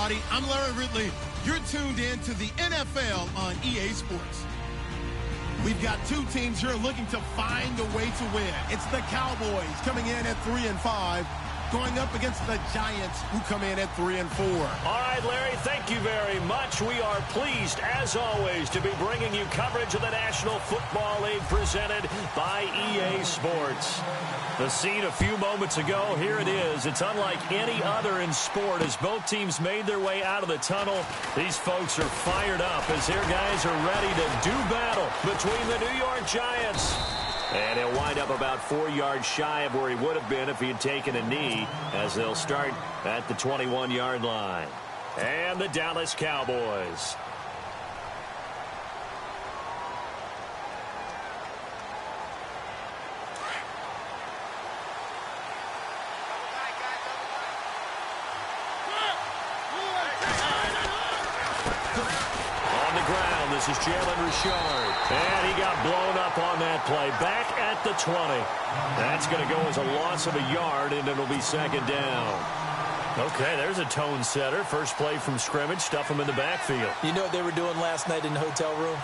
everybody. I'm Larry Ridley. You're tuned in to the NFL on EA Sports. We've got two teams here looking to find a way to win. It's the Cowboys coming in at 3-5, going up against the Giants, who come in at 3-4. All right, Larry, thank you very much. We are pleased, as always, to be bringing you coverage of the National Football League presented by EA Sports. The scene a few moments ago, here it is. It's unlike any other in sport as both teams made their way out of the tunnel. These folks are fired up as their guys are ready to do battle between the New York Giants. And he'll wind up about 4 yards shy of where he would have been if he had taken a knee, as they'll start at the 21-yard line. And the Dallas Cowboys. On the ground, this is GML Yr. And he got blown up on that play. Back at the 20. That's going to go as a loss of a yard, and it'll be second down. Okay, there's a tone setter. First play from scrimmage. Stuff him in the backfield. You know what they were doing last night in the hotel room?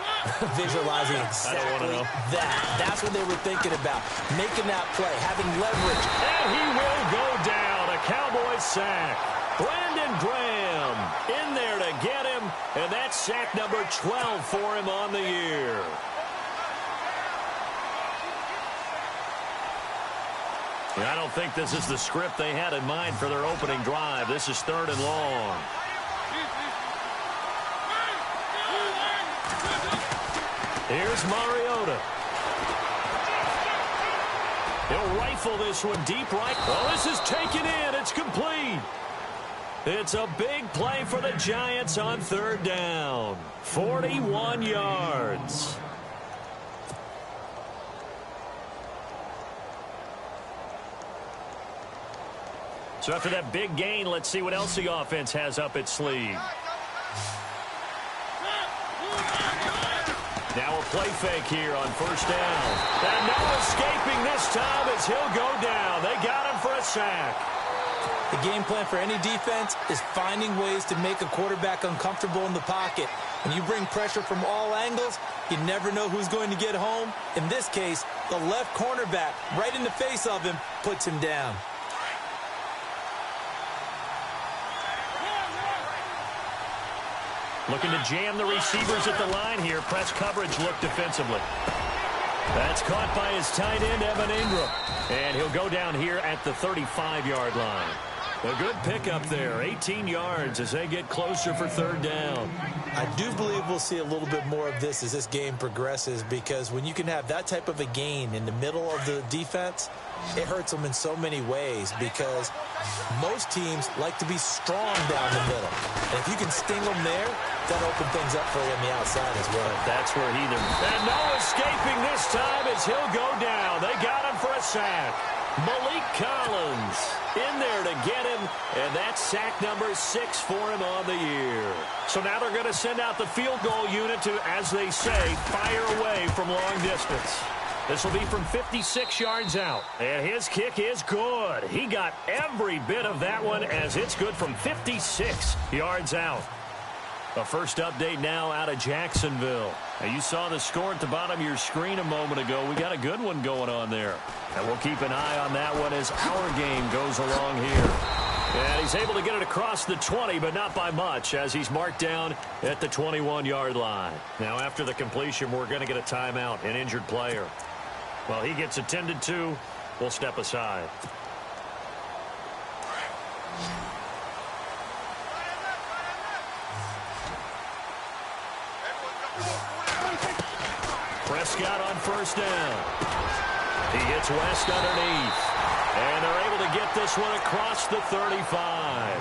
Visualizing exactly that. That's what they were thinking about. Making that play, having leverage. And he will go down. A Cowboy sack. Brandon Graham in there to get him. And that's sack number 12 for him on the year. I don't think this is the script they had in mind for their opening drive. This is 3rd and long. Here's Mariota. He'll rifle this one deep right. Oh, this is taken in. It's complete. It's a big play for the Giants on 3rd down. 41 yards. So after that big gain, let's see what else the offense has up its sleeve. Now a play fake here on 1st down. And no escaping this time as he'll go down. They got him for a sack. The game plan for any defense is finding ways to make a quarterback uncomfortable in the pocket. When you bring pressure from all angles, you never know who's going to get home. In this case, the left cornerback, right in the face of him, puts him down. Looking to jam the receivers at the line here. Press coverage look defensively. That's caught by his tight end, Evan Ingram. And he'll go down here at the 35-yard line. A good pickup there. 18 yards as they get closer for 3rd down. I do believe we'll see a little bit more of this as this game progresses, because when you can have that type of a gain in the middle of the defense, it hurts them in so many ways, because most teams like to be strong down the middle. And if you can sting them there, that'll open things up for you on the outside as well. That's where he... And no escaping this time as he'll go down. They got him for a sack. Malik Collins in there to get him, and that's sack number 6 for him on the year. So now they're going to send out the field goal unit to, as they say, fire away from long distance. This will be from 56 yards out, and his kick is good. He got every bit of that one as it's good from 56 yards out. A first update now out of Jacksonville. Now you saw the score at the bottom of your screen a moment ago. We got a good one going on there. And we'll keep an eye on that one as our game goes along here. And he's able to get it across the 20, but not by much, as he's marked down at the 21-yard line. Now after the completion, we're going to get a timeout, an injured player. While he gets attended to, we'll step aside. Prescott on 1st down. He hits West underneath. And they're able to get this one across the 35.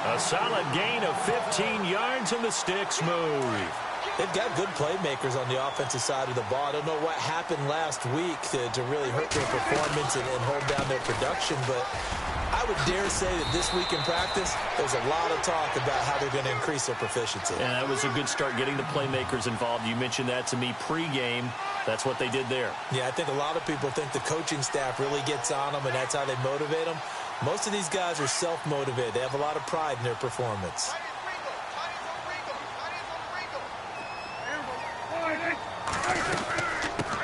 A solid gain of 15 yards, and the sticks move. They've got good playmakers on the offensive side of the ball. I don't know what happened last week to really hurt their performance and hold down their production, but I would dare say that this week in practice, there's a lot of talk about how they're going to increase their proficiency. And that was a good start, getting the playmakers involved. You mentioned that to me pregame. That's what they did there. Yeah, I think a lot of people think the coaching staff really gets on them, and that's how they motivate them. Most of these guys are self-motivated. They have a lot of pride in their performance.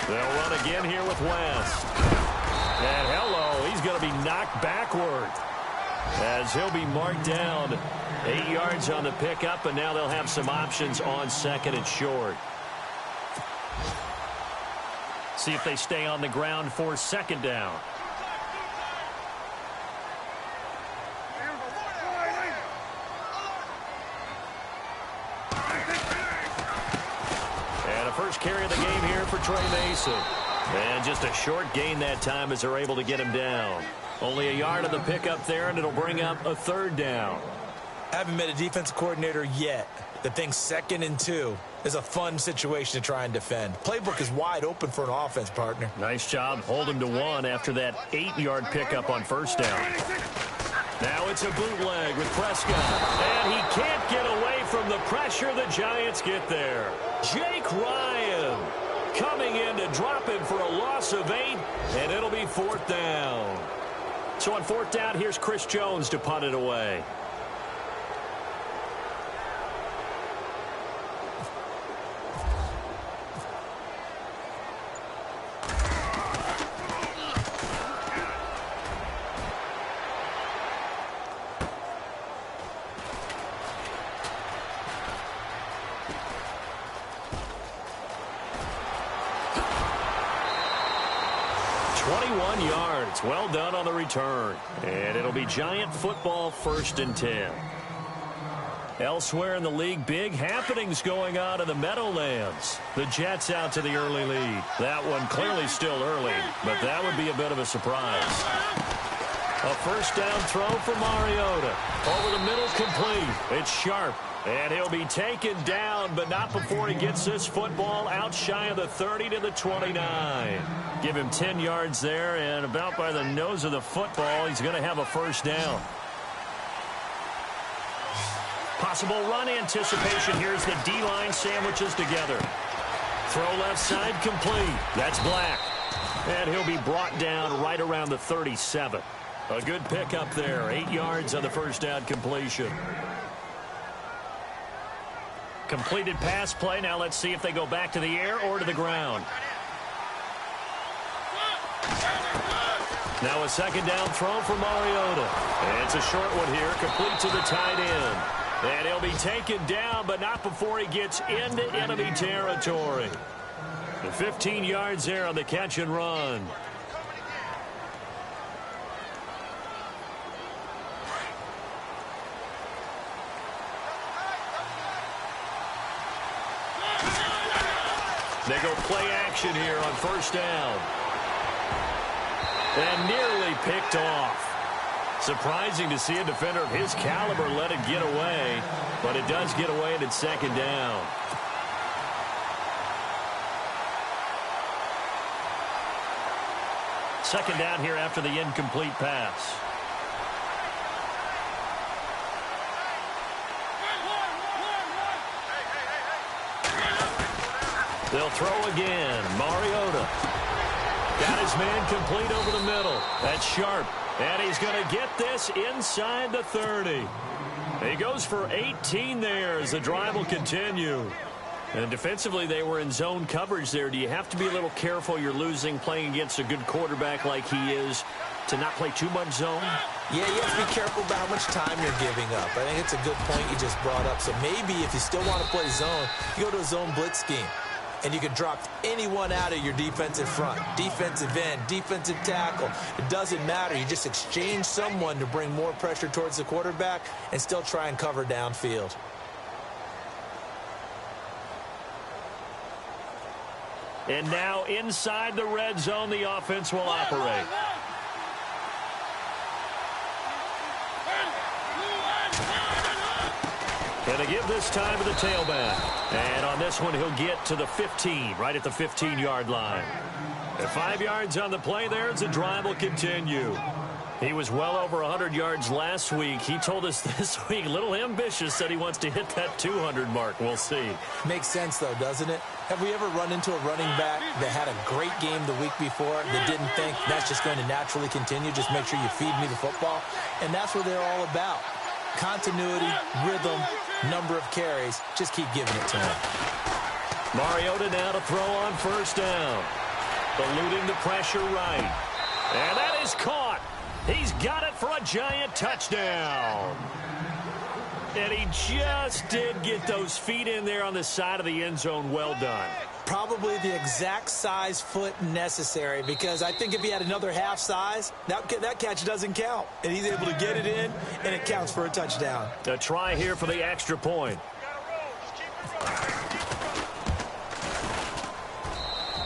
They'll run again here with West. And hello, he's going to be knocked backward as he'll be marked down. 8 yards on the pickup, and now they'll have some options on second and short. See if they stay on the ground for second down. And a first carry of the game here for Trey Mason. And just a short gain that time as they're able to get him down. Only a yard on the pickup there, and it'll bring up a third down. Haven't met a defensive coordinator yet that thinks 2nd and 2 is a fun situation to try and defend. Playbook is wide open for an offense, partner. Nice job. Hold him to 1 after that 8-yard pickup on first down. Now it's a bootleg with Prescott. And he can't get away from the pressure. The Giants get there. Jake Ryan coming in to drop him for a loss of 8, and it'll be 4th down. So on 4th down, here's Chris Jones to punt it away. Yards. Well done on the return. And it'll be Giant football 1st and 10. Elsewhere in the league, big happenings going on in the Meadowlands. The Jets out to the early lead. That one clearly still early, but that would be a bit of a surprise. A first down throw for Mariota. Over the middle, complete. It's Sharp. And he'll be taken down, but not before he gets this football out shy of the 30 to the 29. Give him 10 yards there, and about by the nose of the football, he's going to have a first down. Possible run anticipation. Here's the D-line sandwiches together. Throw left side, complete. That's Black. And he'll be brought down right around the 37. A good pickup there. 8 yards on the first down completion. Completed pass play. Now let's see if they go back to the air or to the ground. Now a second down throw for Mariota. And it's a short one here, complete to the tight end. And he'll be taken down, but not before he gets into enemy territory. 15 yards there on the catch and run. They go play action here on first down. And nearly picked off. Surprising to see a defender of his caliber let it get away, but it does get away and it's second down. Second down here after the incomplete pass. They'll throw again. Mariota. Got his man complete over the middle. That's Sharp. And he's going to get this inside the 30. He goes for 18 there as the drive will continue. And defensively, they were in zone coverage there. Do you have to be a little careful? You're losing playing against a good quarterback like he is to not play too much zone? Yeah, you have to be careful about how much time you're giving up. I think it's a good point you just brought up. So maybe if you still want to play zone, you go to a zone blitz scheme. And you can drop anyone out of your defensive front, defensive end, defensive tackle. It doesn't matter. You just exchange someone to bring more pressure towards the quarterback and still try and cover downfield. And now inside the red zone, the offense will operate. And they give this time to the tailback. And on this one, he'll get to the 15, right at the 15-yard line. And 5 yards on the play there as the drive will continue. He was well over 100 yards last week. He told us this week, a little ambitious, said he wants to hit that 200 mark. We'll see. Makes sense, though, doesn't it? Have we ever run into a running back that had a great game the week before that didn't think that's just going to naturally continue? Just make sure you feed me the football. And that's what they're all about. Continuity, rhythm, number of carries. Just keep giving it to him. Mariota now to throw on first down. Eluding the pressure right. And that is caught. He's got it for a giant touchdown. And he just did get those feet in there on the side of the end zone. Well done. Probably the exact size foot necessary, because I think if he had another half size, that catch doesn't count. And he's able to get it in, and it counts for a touchdown. A try here for the extra point.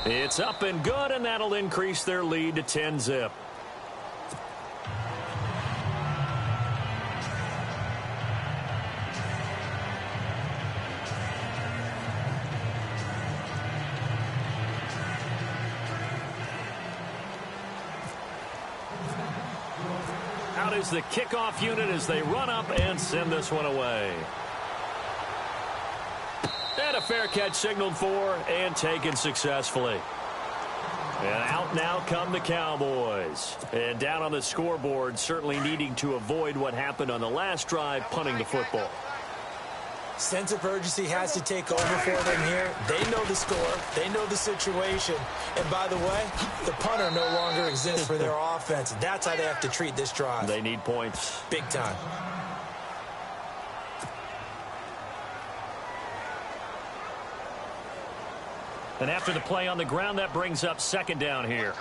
It's up and good, and that'll increase their lead to 10-zip. Out is the kickoff unit as they run up and send this one away. And a fair catch signaled for and taken successfully. And out now come the Cowboys. And down on the scoreboard, certainly needing to avoid what happened on the last drive, punting the football. Sense of urgency has to take over for them here. They know the score. They know the situation. And by the way, the punter no longer exists for their offense. That's how they have to treat this drive. They need points. Big time. And after the play on the ground, that brings up second down here.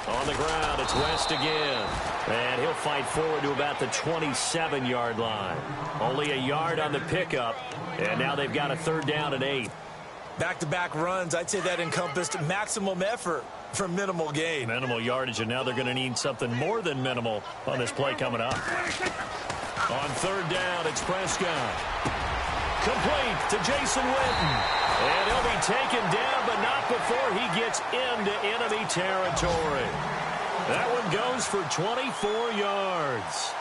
On the ground, it's West again. And he'll fight forward to about the 27-yard line. Only a yard on the pickup. And now they've got a third down and 8. Back-to-back runs, I'd say that encompassed maximum effort for minimal gain. Minimal yardage, and now they're going to need something more than minimal on this play coming up. On third down, it's Prescott. Complete to Jason Witten. And he'll be taken down, but not before he gets into enemy territory. That one goes for 24 yards.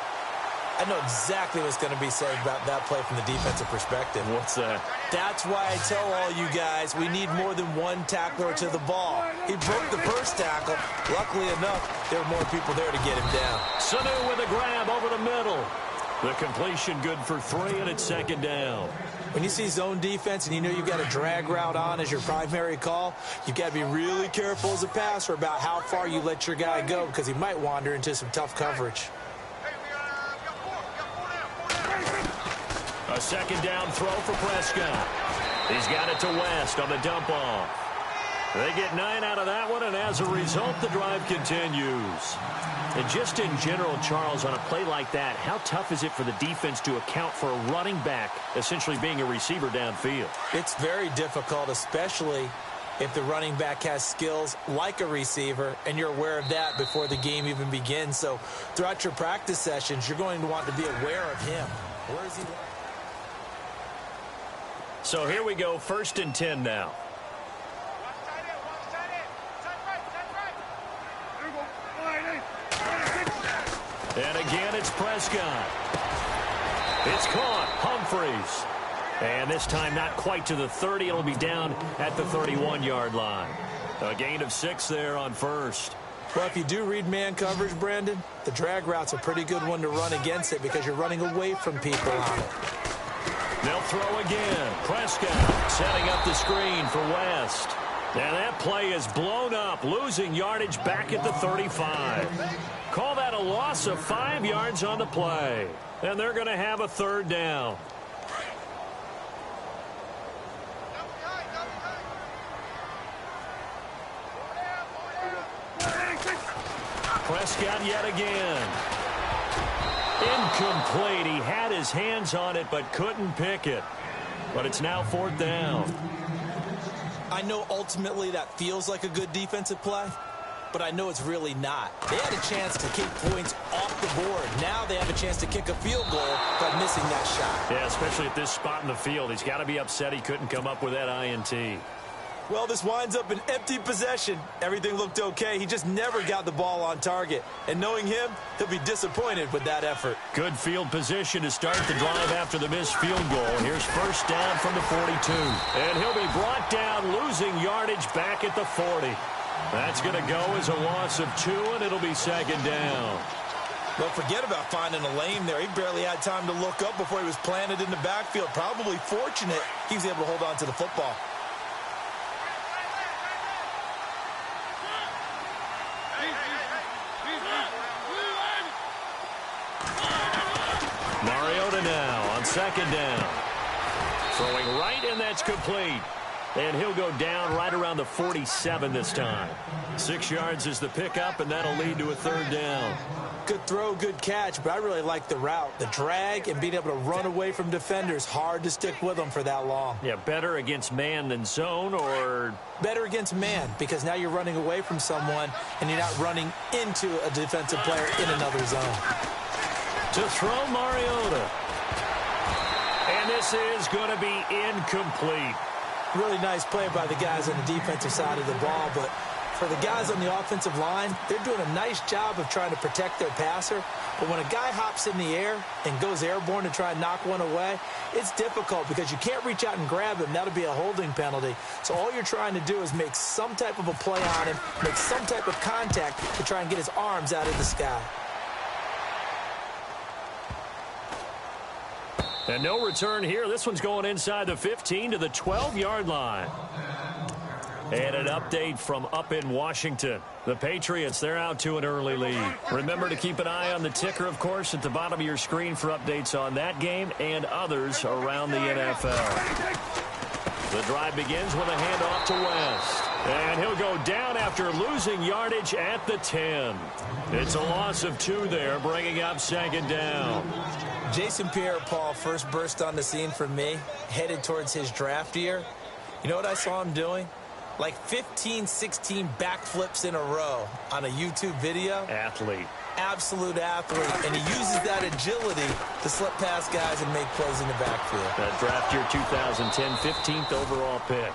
I know exactly what's going to be said about that play from the defensive perspective. What's that? That's why I tell all you guys we need more than one tackler to the ball. He broke the first tackle. Luckily enough, there were more people there to get him down. Sanu with a grab over the middle. The completion good for 3, and it's second down. When you see zone defense and you know you've got a drag route on as your primary call, you've got to be really careful as a passer about how far you let your guy go, because he might wander into some tough coverage. A second down throw for Prescott. He's got it to West on the dump off. They get 9 out of that one, and as a result, the drive continues. And just in general, Charles, on a play like that, how tough is it for the defense to account for a running back essentially being a receiver downfield? It's very difficult, especially if the running back has skills like a receiver, and you're aware of that before the game even begins. So throughout your practice sessions, you're going to want to be aware of him. Where is he? So here we go, 1st and 10 now. And again, it's Prescott. It's caught. Humphreys. And this time not quite to the 30. It'll be down at the 31-yard line. A gain of 6 there on first. Well, if you do read man coverage, Brandon, the drag route's a pretty good one to run against it because you're running away from people on it. They'll throw again. Prescott setting up the screen for West. And that play is blown up, losing yardage back at the 35. Call that a loss of 5 yards on the play. And they're going to have a third down. Prescott yet again. Incomplete. He had his hands on it but couldn't pick it. But it's now 4th down. I know ultimately that feels like a good defensive play, but I know it's really not. They had a chance to kick points off the board. Now they have a chance to kick a field goal by missing that shot. Yeah, especially at this spot in the field. He's got to be upset he couldn't come up with that INT. Well, this winds up an empty possession. Everything looked okay. He just never got the ball on target. And knowing him, he'll be disappointed with that effort. Good field position to start the drive after the missed field goal. Here's first down from the 42. And he'll be brought down, losing yardage back at the 40. That's going to go as a loss of 2, and it'll be second down. Well, forget about finding a lane there. He barely had time to look up before he was planted in the backfield. Probably fortunate he was able to hold on to the football. Mariota now on second down. Throwing right, and that's complete. And he'll go down right around the 47 this time. 6 yards is the pickup, and that'll lead to a third down. Good throw, good catch, but I really like the route. The drag and being able to run away from defenders. Hard to stick with them for that long. Yeah, better against man than zone, or? Better against man, because now you're running away from someone, and you're not running into a defensive player in another zone. To throw Mariota. And this is going to be incomplete. Really nice play by the guys on the defensive side of the ball, but for the guys on the offensive line, they're doing a nice job of trying to protect their passer. But when a guy hops in the air and goes airborne to try and knock one away, it's difficult because you can't reach out and grab him. That'll be a holding penalty. So all you're trying to do is make some type of a play on him, make some type of contact to try and get his arms out of the sky. And no return here. This one's going inside the 15 to the 12-yard line. And an update from up in Washington. The Patriots, they're out to an early lead. Remember to keep an eye on the ticker, of course, at the bottom of your screen for updates on that game and others around the NFL. The drive begins with a handoff to West. And he'll go down after losing yardage at the 10. It's a loss of 2 there, bringing up second down. Jason Pierre-Paul first burst on the scene for me, headed towards his draft year. You know what I saw him doing? Like 15, 16 backflips in a row on a YouTube video. Athlete. Absolute athlete. And he uses that agility to slip past guys and make plays in the backfield. That draft year 2010, 15th overall pick.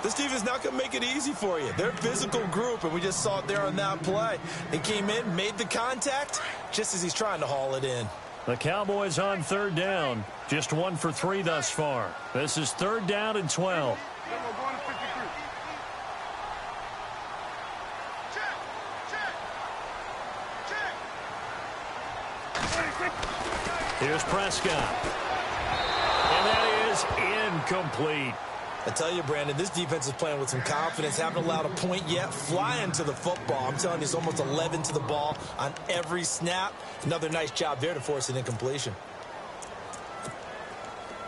This defense is not going to make it easy for you. They're a physical group, and we just saw it there on that play. They came in, made the contact, just as he's trying to haul it in. The Cowboys on third down. Just 1 for 3 thus far. This is third down and 12. Here's Prescott. And that is incomplete. I tell you, Brandon, this defense is playing with some confidence. Haven't allowed a point yet. Flying to the football. I'm telling you, it's almost 11 to the ball on every snap. Another nice job there to force an incompletion.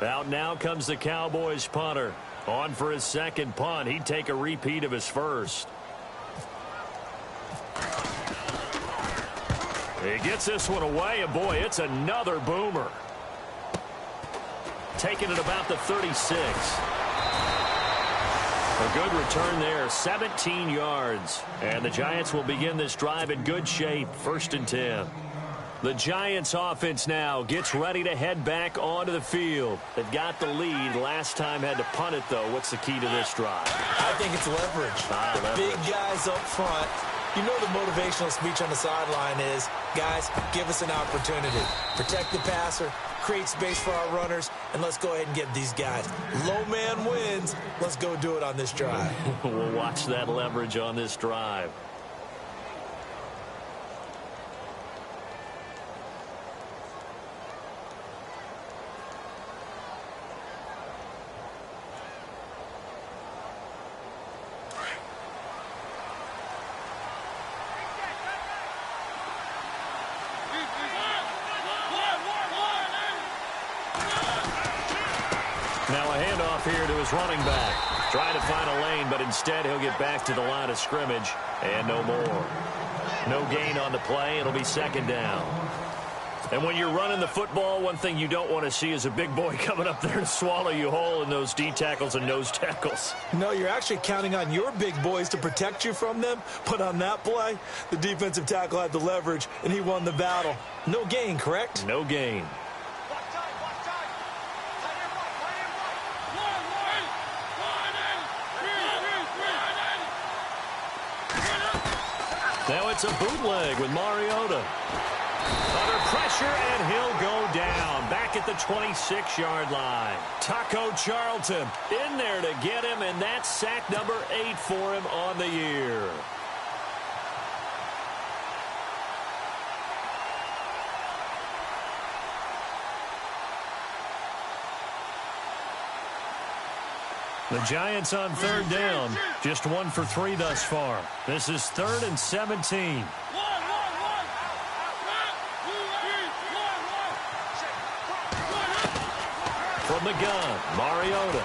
Out now comes the Cowboys punter. On for his second punt. He'd take a repeat of his first. He gets this one away, and boy, it's another boomer. Taking it about the 36. A good return there, 17 yards. And the Giants will begin this drive in good shape, 1st and 10. The Giants offense now gets ready to head back onto the field. They've got the lead. Last time had to punt it, though. What's the key to this drive? I think it's leverage. Leverage. Big guys up front. You know the motivational speech on the sideline is, guys, give us an opportunity. Protect the passer, create space for our runners, and let's go ahead and get these guys. Low man wins. Let's go do it on this drive. We'll watch that leverage on this drive. Now a handoff here to his running back. Trying to find a lane, but instead he'll get back to the line of scrimmage. And no more. No gain on the play. It'll be second down. And when you're running the football, one thing you don't want to see is a big boy coming up there to swallow you whole in those D tackles and nose tackles. No, you're actually counting on your big boys to protect you from them. But on that play, the defensive tackle had the leverage, and he won the battle. No gain, correct? No gain. Now it's a bootleg with Mariota. Under pressure, and he'll go down. Back at the 26-yard line. Taco Charlton in there to get him, and that's sack number 8 for him on the year. The Giants on third down. Just 1 for 3 thus far. This is 3rd and 17. From the gun, Mariota.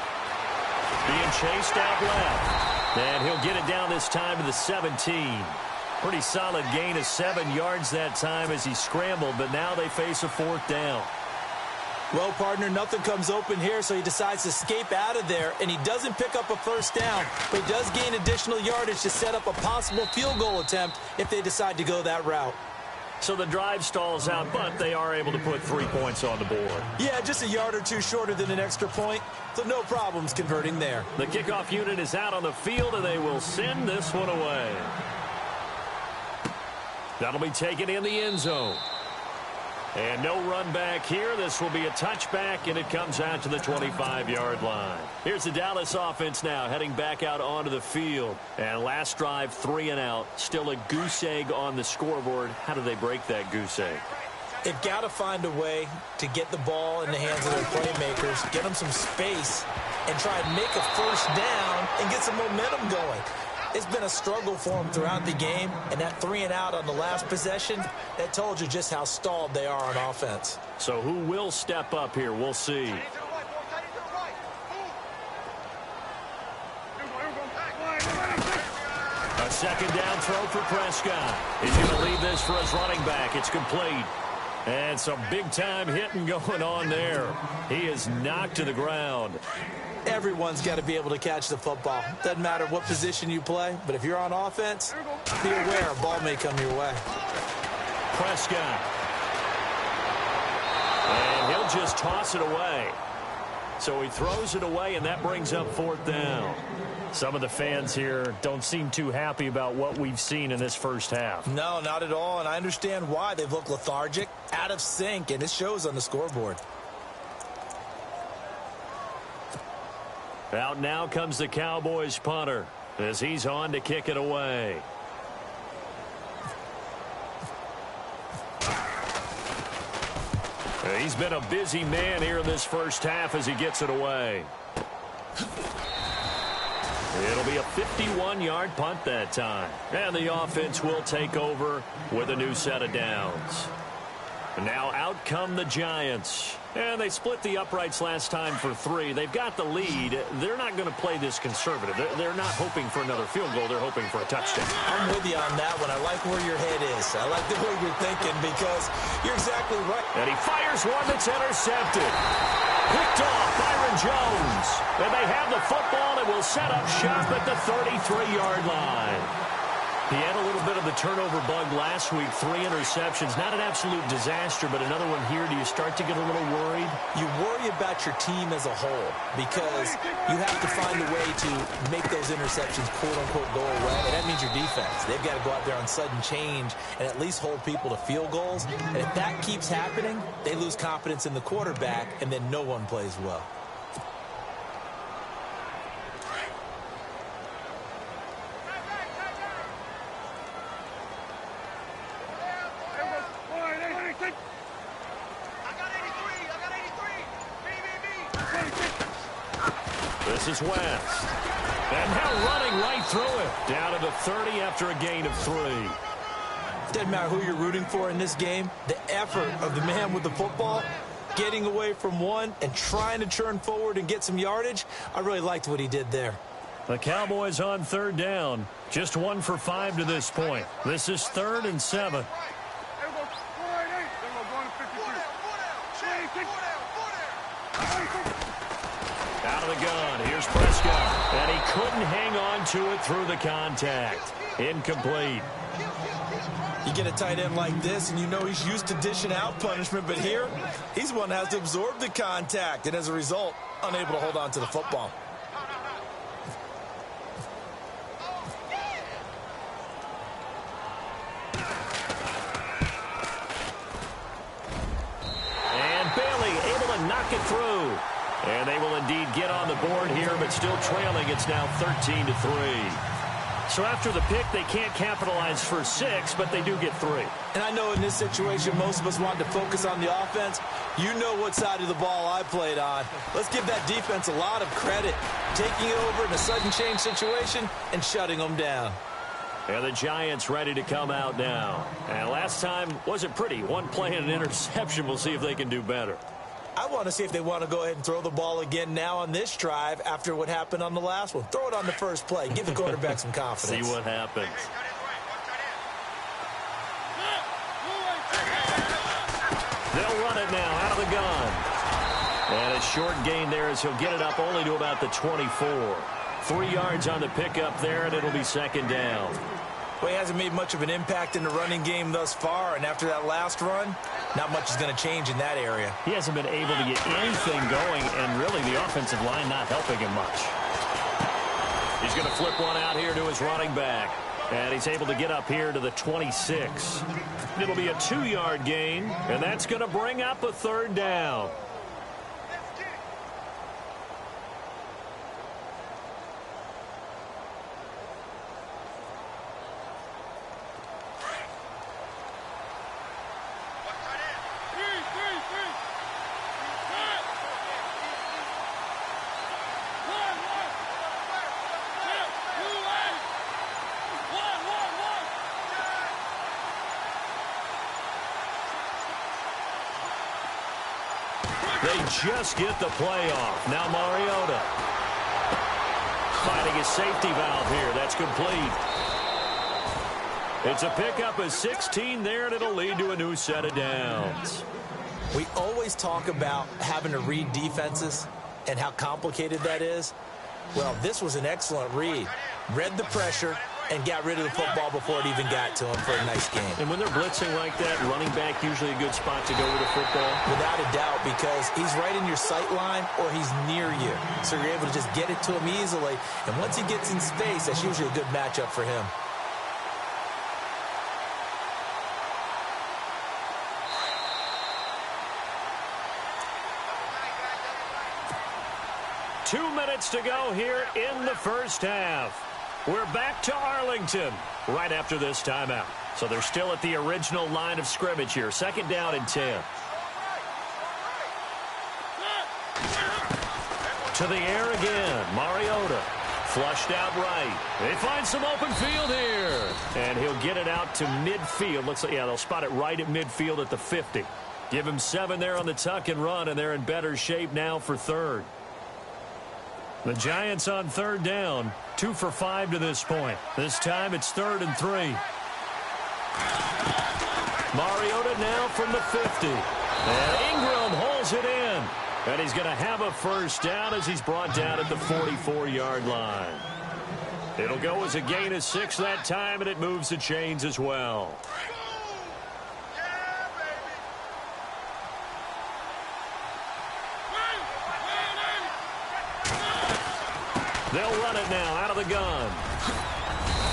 Being chased out left. And he'll get it down this time to the 17. Pretty solid gain of 7 yards that time as he scrambled, but now they face a 4th down. Well, partner, nothing comes open here, so he decides to escape out of there, and he doesn't pick up a first down, but he does gain additional yardage to set up a possible field goal attempt if they decide to go that route. So the drive stalls out, but they are able to put 3 points on the board. Yeah, just a yard or two shorter than an extra point, so no problems converting there. The kickoff unit is out on the field, and they will send this one away. That'll be taken in the end zone. And no run back here. This will be a touchback, and it comes out to the 25-yard line. Here's the Dallas offense now heading back out onto the field. And last drive, 3 and out. Still a goose egg on the scoreboard. How do they break that goose egg? They've got to find a way to get the ball in the hands of their playmakers, get them some space, and try and make a first down and get some momentum going. It's been a struggle for them throughout the game, and that 3 and out on the last possession, that told you just how stalled they are on offense. So who will step up here? We'll see. A second down throw for Prescott. He's going to leave this for his running back. It's complete. And some big-time hitting going on there. He is knocked to the ground. Everyone's got to be able to catch the football. Doesn't matter what position you play, but if you're on offense, be aware a ball may come your way. Prescott. And he'll just toss it away. So he throws it away, and that brings up 4th down. Some of the fans here don't seem too happy about what we've seen in this first half. No, not at all, and I understand why. They've looked lethargic, out of sync, and it shows on the scoreboard. Out now comes the Cowboys punter as he's on to kick it away. He's been a busy man here in this first half as he gets it away. It'll be a 51-yard punt that time. And the offense will take over with a new set of downs. Now out come the Giants. And they split the uprights last time for 3. They've got the lead. They're not going to play this conservative. They're not hoping for another field goal. They're hoping for a touchdown. I'm with you on that one. I like where your head is. I like the way you're thinking because you're exactly right. And he fires one that's intercepted. Picked off Byron Jones. And they have the football and will set up shop at the 33-yard line. He had a little bit of the turnover bug last week, 3 interceptions. Not an absolute disaster, but another one here. Do you start to get a little worried? You worry about your team as a whole because you have to find a way to make those interceptions, quote-unquote, go away. And that means your defense. They've got to go out there on sudden change and at least hold people to field goals. And if that keeps happening, they lose confidence in the quarterback, and then no one plays well. This is West. And now running right through it. Down to the 30 after a gain of 3. Doesn't matter who you're rooting for in this game. The effort of the man with the football, getting away from one and trying to turn forward and get some yardage, I really liked what he did there. The Cowboys on third down. Just 1 for 5 to this point. This is 3rd and 7. Out of the gun. Here's Prescott. And he couldn't hang on to it through the contact. Incomplete. You get a tight end like this, and you know he's used to dishing out punishment, but here, he's the one that has to absorb the contact, and as a result, unable to hold on to the football. through. And they will indeed get on the board here, but still trailing. It's now 13-3. So after the pick, they can't capitalize for 6, but they do get 3. And I know in this situation, most of us wanted to focus on the offense. You know what side of the ball I played on. Let's give that defense a lot of credit, taking it over in a sudden change situation and shutting them down. And the Giants ready to come out now. And last time wasn't pretty. One play and an interception. We'll see if they can do better. I want to see if they want to go ahead and throw the ball again now on this drive after what happened on the last one. Throw it on the first play. Give the quarterback some confidence. See what happens. They'll run it now out of the gun. And a short gain there as he'll get it up only to about the 24. 3 yards on the pickup there, and it'll be second down. Well, he hasn't made much of an impact in the running game thus far, and after that last run, not much is going to change in that area. He hasn't been able to get anything going, and really the offensive line not helping him much. He's going to flip one out here to his running back, and he's able to get up here to the 26. It'll be a 2-yard gain, and that's going to bring up a third down. They just get the play off. Now Mariota finding his safety valve here. That's complete. It's a pickup of 16 there, and it'll lead to a new set of downs. We always talk about having to read defenses and how complicated that is. Well, this was an excellent read. Read the pressure and got rid of the football before it even got to him for a nice game. And when they're blitzing like that, running back usually a good spot to go with the football? Without a doubt, because he's right in your sight line or he's near you. So you're able to just get it to him easily. And once he gets in space, that's usually a good matchup for him. Two minutes to go here in the first half. We're back to Arlington right after this timeout. So they're still at the original line of scrimmage here. Second down and 10. To the air again. Mariota flushed out right. They find some open field here. And he'll get it out to midfield. Looks like, yeah, they'll spot it right at midfield at the 50. Give him 7 there on the tuck and run, and they're in better shape now for third. The Giants on third down, 2 for 5 to this point. This time it's 3rd and 3. Mariota now from the 50. And Ingram holds it in. And he's going to have a first down as he's brought down at the 44-yard line. It'll go as a gain of 6 that time, and it moves the chains as well. They'll run it now out of the gun.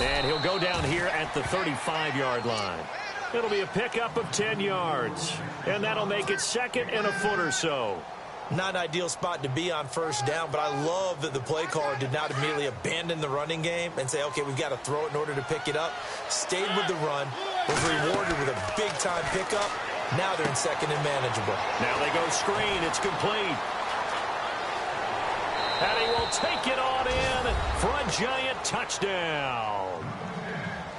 And he'll go down here at the 35-yard line. It'll be a pickup of 10 yards. And that'll make it 2nd and a foot or so. Not an ideal spot to be on first down, but I love that the play caller did not immediately abandon the running game and say, okay, we've got to throw it in order to pick it up. Stayed with the run, was rewarded with a big-time pickup. Now they're in 2nd and manageable. Now they go screen. It's complete. And he will take it on in for a Giant touchdown.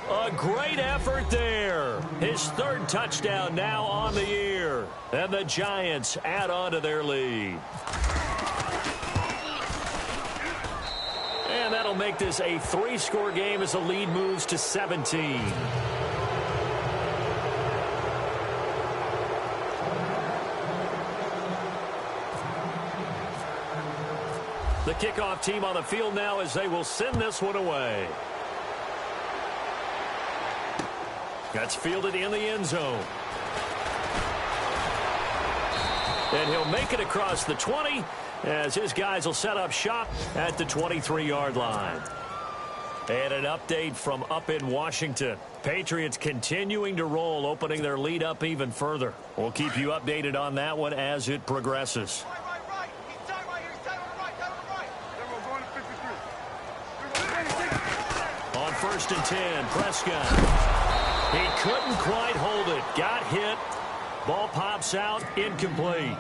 A great effort there. His 3rd touchdown now on the year. And the Giants add on to their lead. And that'll make this a 3-score game as the lead moves to 17. The kickoff team on the field now as they will send this one away. That's fielded in the end zone. And he'll make it across the 20 as his guys will set up shop at the 23-yard line. And an update from up in Washington. Patriots continuing to roll, opening their lead up even further. We'll keep you updated on that one as it progresses. first and 10. Prescott. He couldn't quite hold it. Got hit. Ball pops out. Incomplete.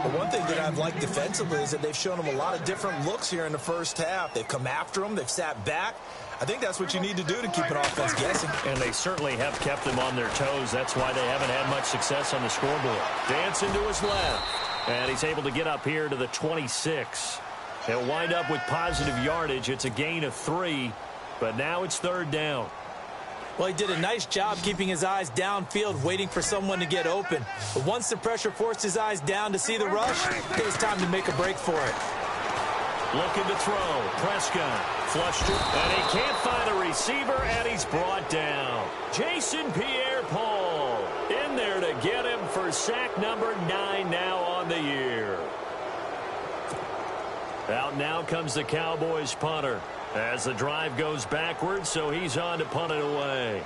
But one thing that I've liked defensively is that they've shown him a lot of different looks here in the first half. They've come after him. They've sat back. I think that's what you need to do to keep an offense guessing. And they certainly have kept them on their toes. That's why they haven't had much success on the scoreboard. Dancing to his left. And he's able to get up here to the 26. He'll wind up with positive yardage. It's a gain of 3. But now it's third down. Well, he did a nice job keeping his eyes downfield, waiting for someone to get open. But once the pressure forced his eyes down to see the rush, it was time to make a break for it. Looking to throw. Prescott flushed it. And he can't find a receiver, and he's brought down. Jason Pierre-Paul in there to get him for sack number 9 now on the year. Out now comes the Cowboys punter. As the drive goes backwards, so he's on to punt it away.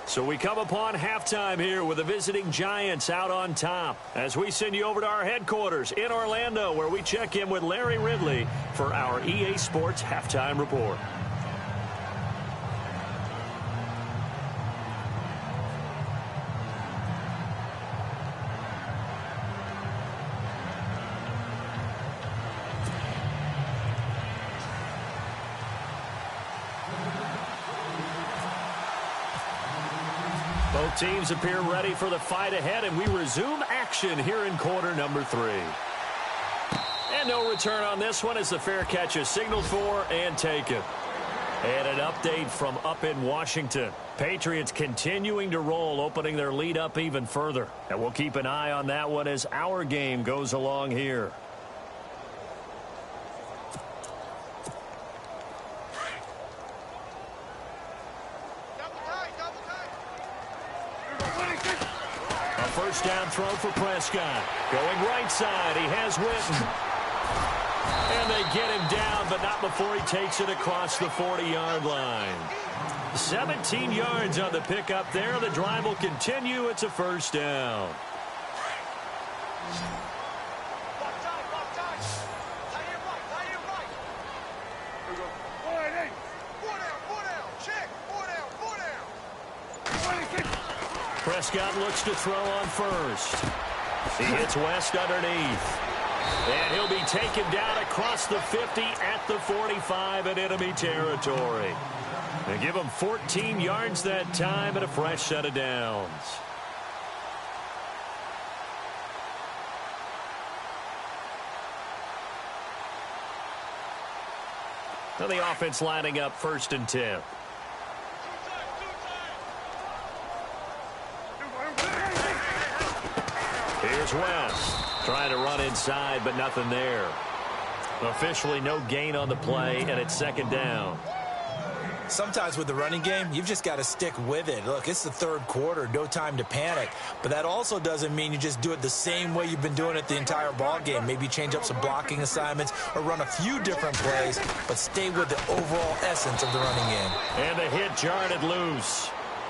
So we come upon halftime here with the visiting Giants out on top as we send you over to our headquarters in Orlando, where we check in with Larry Ridley for our EA Sports Halftime Report. Both teams appear ready for the fight ahead, and we resume action here in quarter number 3. And no return on this one as the fair catch is signaled for and taken. And an update from up in Washington. Patriots continuing to roll, opening their lead up even further. And we'll keep an eye on that one as our game goes along here. First down throw for Prescott. Going right side. He has Witten. And they get him down, but not before he takes it across the 40-yard line. 17 yards on the pickup there. The drive will continue. It's a first down. Prescott looks to throw on first. He hits West underneath. And he'll be taken down across the 50 at the 45 in enemy territory. They give him 14 yards that time and a fresh set of downs. Now the offense lining up first and 10. Here's West. Trying to run inside, but nothing there. Officially no gain on the play, and it's second down. Sometimes with the running game, you've just got to stick with it. Look, it's the third quarter, no time to panic. But that also doesn't mean you just do it the same way you've been doing it the entire ball game. Maybe change up some blocking assignments or run a few different plays, but stay with the overall essence of the running game. And the hit jarred it loose.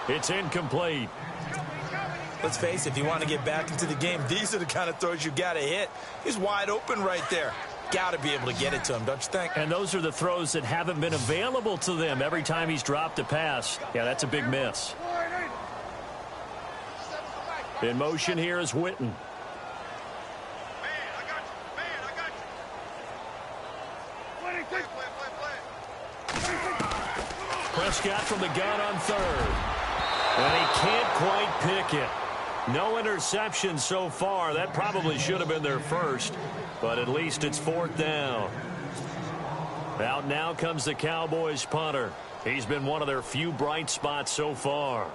It's incomplete. Let's face it, if you want to get back into the game, these are the kind of throws you got to hit. He's wide open right there. Got to be able to get it to him, don't you think? And those are the throws that haven't been available to them every time he's dropped a pass. Yeah, that's a big miss. In motion here is Witten. Prescott from the gun on third. And he can't quite pick it. No interception so far. That probably should have been their first, but at least it's fourth down. Out now comes the Cowboys punter. He's been one of their few bright spots so far.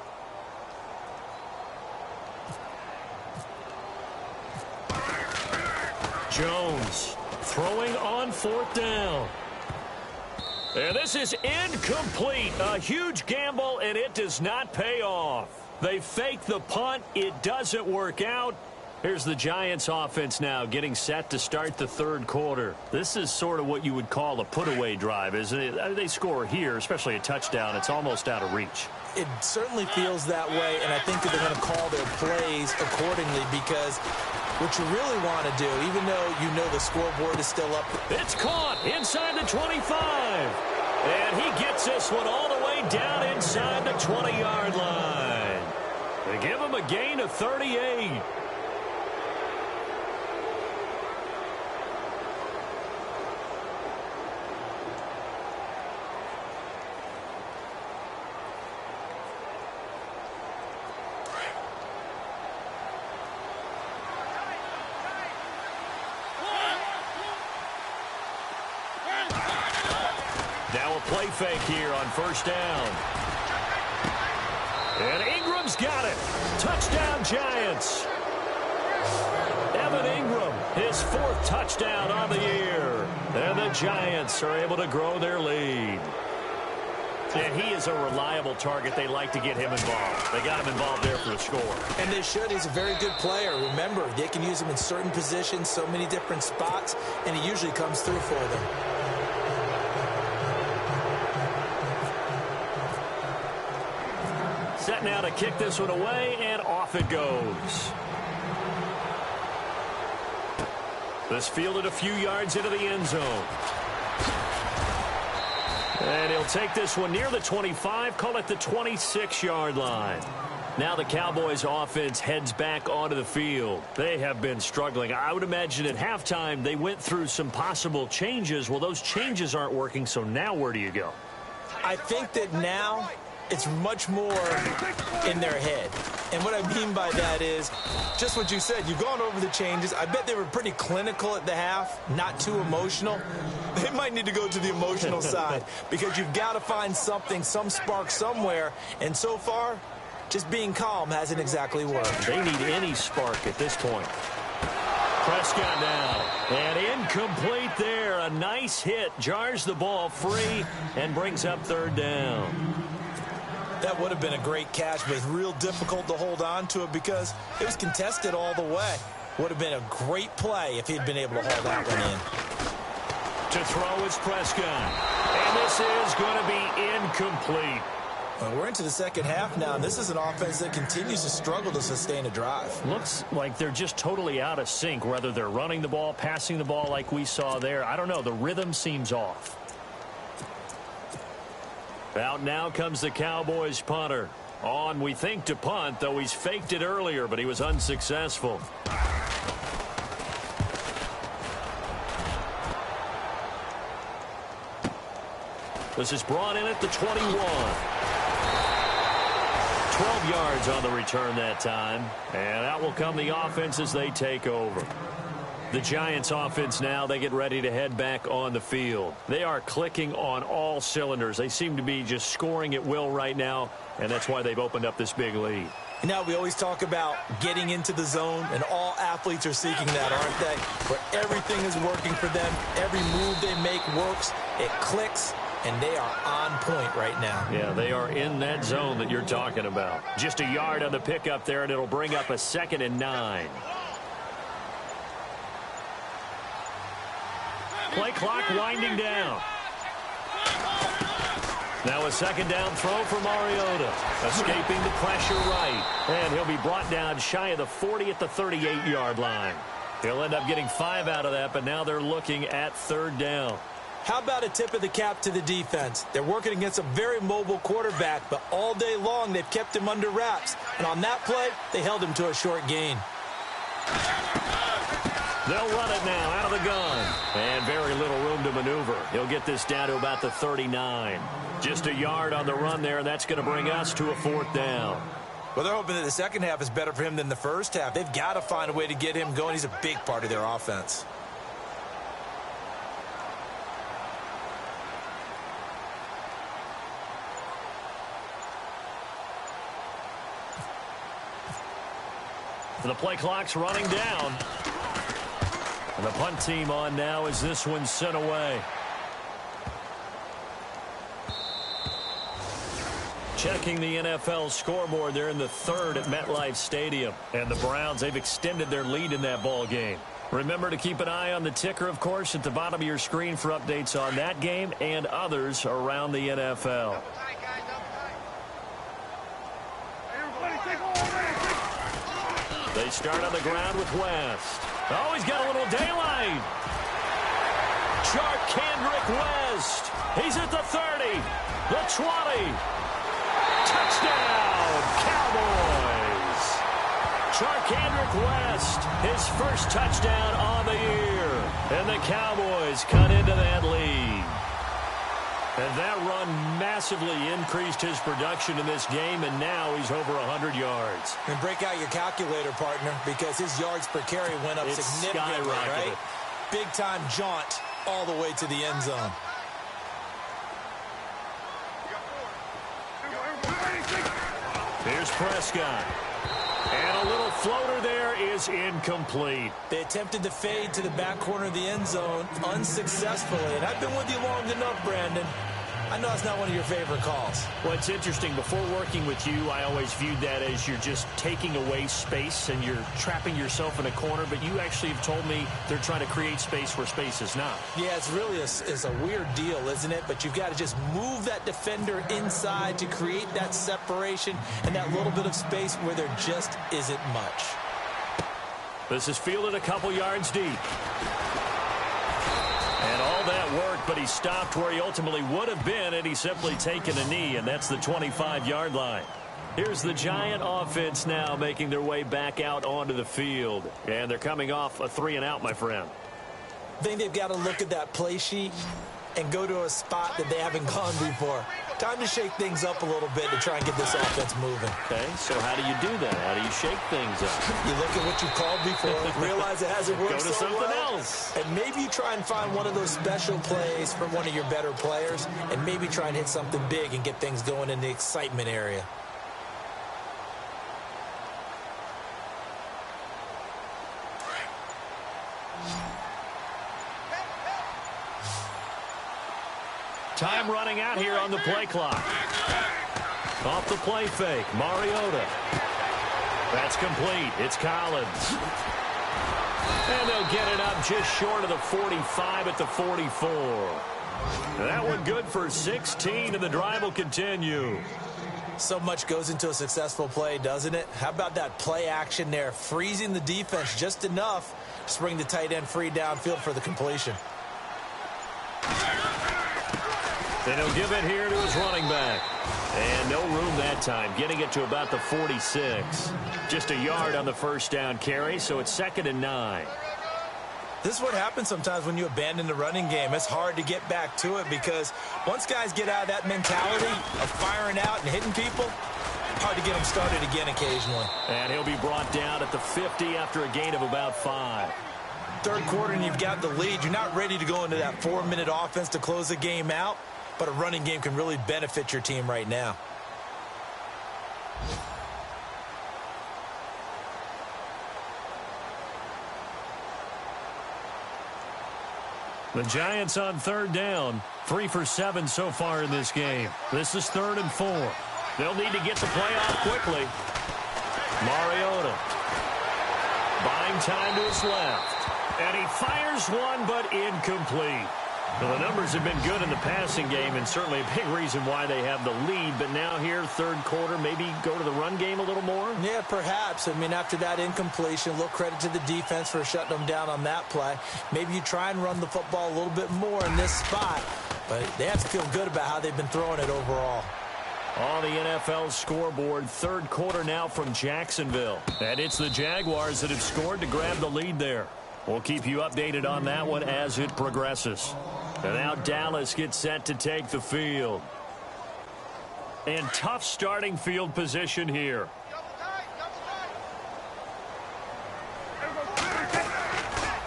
Jones throwing on fourth down. And this is incomplete. A huge gamble, and it does not pay off. They fake the punt. It doesn't work out. Here's the Giants offense now getting set to start the third quarter. This is sort of what you would call a put-away drive, isn't it? They score here, especially a touchdown. It's almost out of reach. It certainly feels that way, and I think that they're going to call their plays accordingly because what you really want to do, even though you know the scoreboard is still up. It's caught inside the 25. And he gets this one all the way down inside the 20-yard line. They give him a gain of 38. Now a play fake here on first down. And Ingram's got it. Touchdown, Giants. Evan Ingram, his 4th touchdown on the year. And the Giants are able to grow their lead. And he is a reliable target. They like to get him involved. They got him involved there for a score. And they should. He's a very good player. Remember, they can use him in certain positions, so many different spots, and he usually comes through for them. Set now to kick this one away, and off it goes. This fielded a few yards into the end zone. And he'll take this one near the 25, call it the 26-yard line. Now the Cowboys offense heads back onto the field. They have been struggling. I would imagine at halftime they went through some possible changes. Well, those changes aren't working, so now where do you go? I think that now it's much more in their head. And what I mean by that is just what you said. You've gone over the changes. I bet they were pretty clinical at the half, not too emotional. They might need to go to the emotional side because you've got to find something, some spark somewhere. And so far, just being calm hasn't exactly worked. They need any spark at this point. Prescott now. And incomplete there. A nice hit. Jars the ball free and brings up third down. That would have been a great catch, but it's real difficult to hold on to it because it was contested all the way. Would have been a great play if he'd been able to haul that one in. To throw is Prescott. And this is going to be incomplete. Well, we're into the second half now, and this is an offense that continues to struggle to sustain a drive. Looks like they're just totally out of sync, whether they're running the ball, passing the ball like we saw there. I don't know. The rhythm seems off. Out now comes the Cowboys punter. On, we think, to punt, though he's faked it earlier, but he was unsuccessful. This is brought in at the 21. 12 yards on the return that time. And out will come the offense as they take over. The Giants offense now, they get ready to head back on the field. They are clicking on all cylinders. They seem to be just scoring at will right now, and that's why they've opened up this big lead. Now, we always talk about getting into the zone, and all athletes are seeking that, aren't they? Where everything is working for them. Every move they make works. It clicks, and they are on point right now. Yeah, they are in that zone that you're talking about. Just a yard on the pickup there, and it'll bring up a 2nd and 9. Play clock winding down. Now a 2nd down throw for Mariota. Escaping the pressure right. And he'll be brought down shy of the 40 at the 38-yard line. He'll end up getting 5 out of that, but now they're looking at 3rd down. How about a tip of the cap to the defense? They're working against a very mobile quarterback, but all day long they've kept him under wraps. And on that play, they held him to a short gain. They'll run it now out of the gun. And very little room to maneuver. He'll get this down to about the 39. Just a yard on the run there, and that's going to bring us to a 4th down. Well, they're hoping that the second half is better for him than the first half. They've got to find a way to get him going. He's a big part of their offense. The play clock's running down. And the punt team on now as this one's sent away. Checking the NFL scoreboard, they're in the third at MetLife Stadium. And the Browns, they've extended their lead in that ball game. Remember to keep an eye on the ticker, of course, at the bottom of your screen for updates on that game and others around the NFL. They start on the ground with West. Oh, he's got a little daylight. Kendrick West. He's at the 30, the 20. Touchdown, Cowboys. Kendrick West, his first touchdown on the year. And the Cowboys cut into that lead. And that run massively increased his production in this game, and now he's over 100 yards. And break out your calculator, partner, because his yards per carry went up significantly, right? Big-time jaunt all the way to the end zone. Here's Prescott. And a little floater there is incomplete. They attempted to fade to the back corner of the end zone unsuccessfully. And I've been with you long enough, Brandon. I know it's not one of your favorite calls. Well, it's interesting. Before working with you, I always viewed that as you're just taking away space and you're trapping yourself in a corner. But you actually have told me they're trying to create space where space is not. Yeah, it's really a weird deal, isn't it? But you've got to just move that defender inside to create that separation and that little bit of space where there just isn't much. This is fielded a couple yards deep. And all that work, but he stopped where he ultimately would have been had he simply taken a knee, and that's the 25-yard line. Here's the Giant offense now making their way back out onto the field. And they're coming off a 3-and-out, my friend. I think they've got to look at that play sheet and go to a spot that they haven't gone before. Time to shake things up a little bit to try and get this offense moving. Okay, so how do you do that? How do you shake things up? You look at what you called before, realize it hasn't worked Go to so something well, else. and maybe you try and find one of those special plays from one of your better players, and maybe try and hit something big and get things going in the excitement area. Time running out here on the play clock. Off the play fake, Mariota. That's complete. It's Collins. And they'll get it up just short of the 45 at the 44. That one good for 16, and the drive will continue. So much goes into a successful play, doesn't it? How about that play action there, freezing the defense just enough to bring the tight end free downfield for the completion. And he'll give it here to his running back. And no room that time, getting it to about the 46. Just a yard on the first down carry, so it's 2nd and 9. This is what happens sometimes when you abandon the running game. It's hard to get back to it because once guys get out of that mentality of firing out and hitting people, hard to get them started again occasionally. And he'll be brought down at the 50 after a gain of about 5. Third quarter and you've got the lead. You're not ready to go into that 4-minute offense to close the game out, but a running game can really benefit your team right now. The Giants on 3rd down. 3 for 7 so far in this game. This is 3rd and 4. They'll need to get the play off quickly. Mariota. Buying time to his left. And he fires one, but incomplete. Well, the numbers have been good in the passing game, and certainly a big reason why they have the lead. But now here, 3rd quarter, maybe go to the run game a little more? Yeah, perhaps. I mean, after that incompletion, a little credit to the defense for shutting them down on that play. Maybe you try and run the football a little bit more in this spot, but they have to feel good about how they've been throwing it overall. On the NFL scoreboard, 3rd quarter now from Jacksonville. And it's the Jaguars that have scored to grab the lead there. We'll keep you updated on that one as it progresses. And now Dallas gets set to take the field. And tough starting field position here.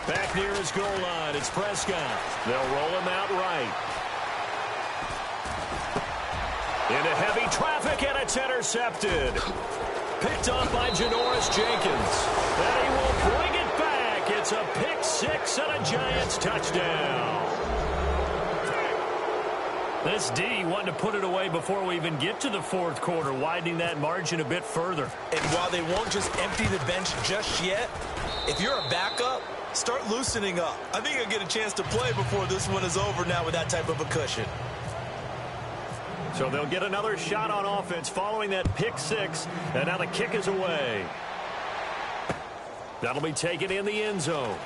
Back near his goal line, it's Prescott. They'll roll him out right. Into heavy traffic, and it's intercepted. Picked off by Janoris Jenkins. And he will bring it back. It's a pick 6 and a Giants touchdown. This D wanting to put it away before we even get to the fourth quarter, widening that margin a bit further. And while they won't just empty the bench just yet, if you're a backup, start loosening up. I think you'll get a chance to play before this one is over now with that type of a cushion. So they'll get another shot on offense following that pick six, and now the kick is away. That'll be taken in the end zone.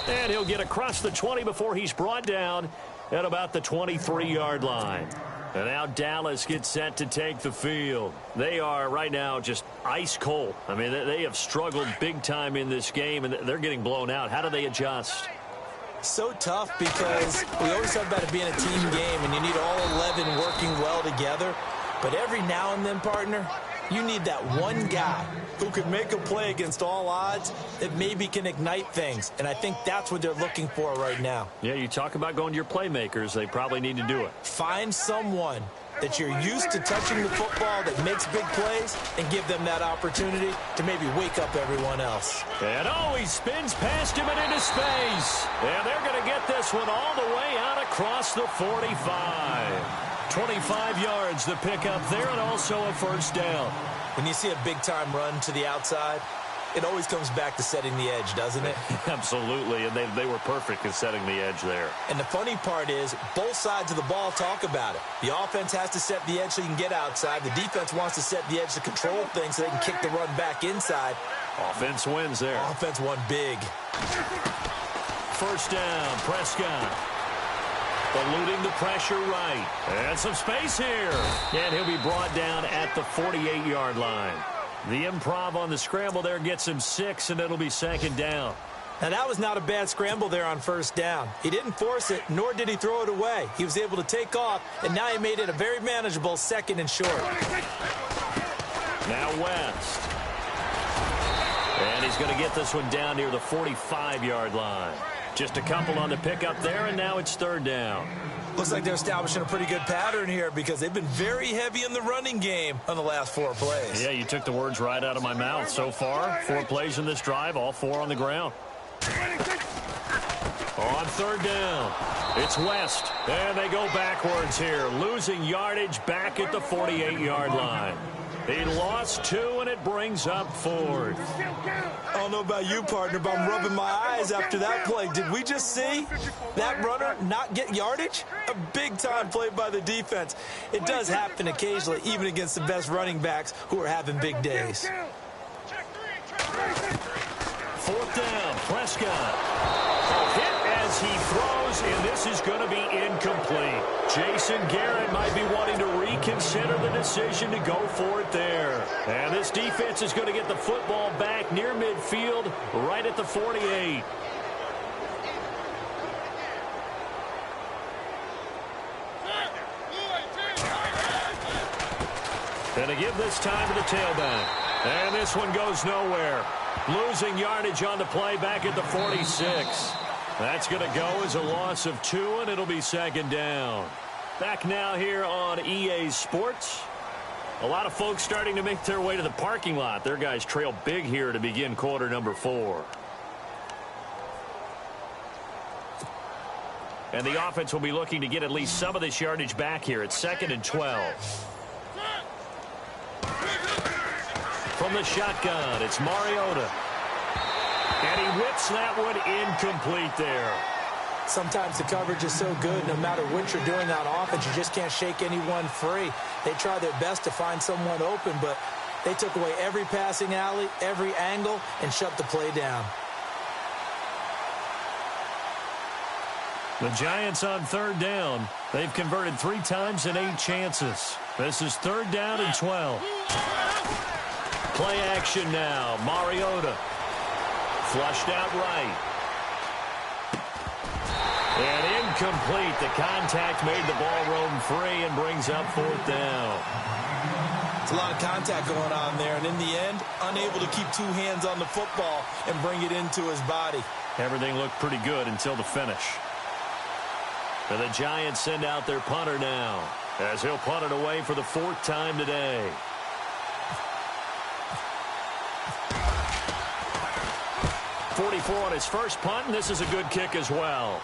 And he'll get across the 20 before he's brought down at about the 23-yard line. And now Dallas gets set to take the field. They are right now just ice cold. I mean, they have struggled big time in this game, and they're getting blown out. How do they adjust? So tough because we always talk about it being a team game, and you need all 11 working well together. But every now and then, partner, you need that one guy who can make a play against all odds that maybe can ignite things. And I think that's what they're looking for right now. Yeah, you talk about going to your playmakers. They probably need to do it. Find someone that you're used to touching the football that makes big plays and give them that opportunity to maybe wake up everyone else. And he spins past him and into space. And they're going to get this one all the way out across the 45. 25 yards the pickup there, and also a first down. When you see a big-time run to the outside, it always comes back to setting the edge, doesn't it? Absolutely, and they were perfect in setting the edge there. And the funny part is, both sides of the ball talk about it. The offense has to set the edge so you can get outside. The defense wants to set the edge to control things so they can kick the run back inside. Offense wins there. Offense won big. First down, Prescott. Eluding the pressure right. And some space here. And he'll be brought down at the 48-yard line. The improv on the scramble there gets him 6, and it'll be second down. Now, that was not a bad scramble there on first down. He didn't force it, nor did he throw it away. He was able to take off, and now he made it a very manageable second and short. Now West. And he's going to get this one down near the 45-yard line. Just a couple on the pickup there, and now it's third down. Looks like they're establishing a pretty good pattern here because they've been very heavy in the running game on the last 4 plays. Yeah, you took the words right out of my mouth. So far, 4 plays in this drive, all 4 on the ground. On third down, it's West, and they go backwards here, losing yardage back at the 48-yard line. He lost 2, and it brings up 4th. I don't know about you, partner, but I'm rubbing my eyes after that play. Did we just see that runner not get yardage? A big-time play by the defense. It does happen occasionally, even against the best running backs who are having big days. 4th down, Prescott. Hit as he throws, and this is going to be incomplete. Jason Garrett might be wanting to reconsider the decision to go for it there. And this defense is going to get the football back near midfield, right at the 48. And to give this time to the tailback. And this one goes nowhere. Losing yardage on the play back at the 46. That's going to go as a loss of 2, and it'll be second down. Back now here on EA Sports. A lot of folks starting to make their way to the parking lot. Their guys trail big here to begin quarter number 4. And the offense will be looking to get at least some of this yardage back here. It's 2nd and 12. From the shotgun, it's Mariota. And he whips that one incomplete there. Sometimes the coverage is so good, no matter what you're doing on offense, you just can't shake anyone free. They try their best to find someone open, but they took away every passing alley, every angle, and shut the play down. The Giants on third down. They've converted 3 times in 8 chances. This is 3rd down and 12. Play action now. Mariota. Flushed out right. And incomplete. The contact made the ball roam free and brings up 4th down. It's a lot of contact going on there, and in the end, unable to keep 2 hands on the football and bring it into his body. Everything looked pretty good until the finish. And the Giants send out their punter now, as he'll punt it away for the 4th time today. 44 on his first punt, and this is a good kick as well.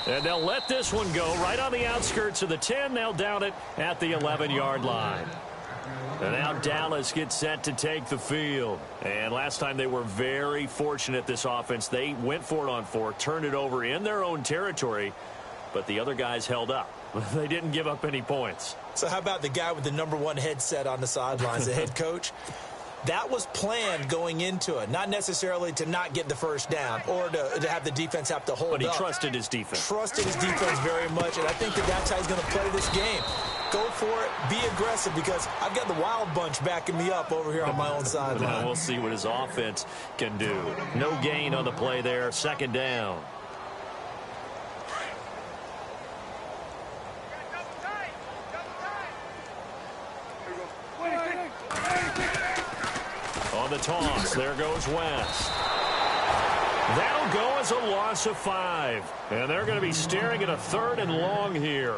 And they'll let this one go right on the outskirts of the 10. They'll down it at the 11-yard line. And now Dallas gets set to take the field. And last time they were very fortunate, this offense. They went for it on 4, turned it over in their own territory, but the other guys held up. They didn't give up any points. So how about the guy with the #1 headset on the sidelines, the head coach? That was planned going into it, not necessarily to not get the first down or to have the defense have to hold up. But he trusted his defense. Trusted his defense very much, and I think that's how he's going to play this game. Go for it, be aggressive, because I've got the wild bunch backing me up over here on my own sideline. Now we'll see what his offense can do. No gain on the play there, second down. On the toss, there goes West. That'll go as a loss of 5. And they're going to be staring at a 3rd and long here.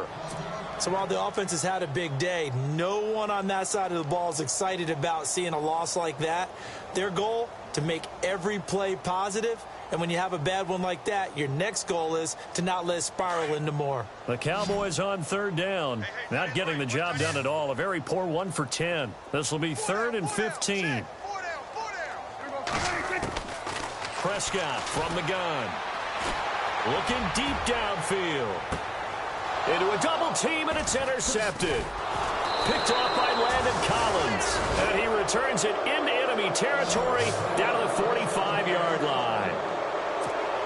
So while the offense has had a big day, no one on that side of the ball is excited about seeing a loss like that. Their goal, to make every play positive. And when you have a bad one like that, your next goal is to not let it spiral into more. The Cowboys on 3rd down. Not getting the job done at all. A very poor 1 for 10. This will be 3rd and 15. Prescott from the gun. Looking deep downfield. Into a double team, and it's intercepted. Picked off by Landon Collins. And he returns it into enemy territory down to the 45-yard line.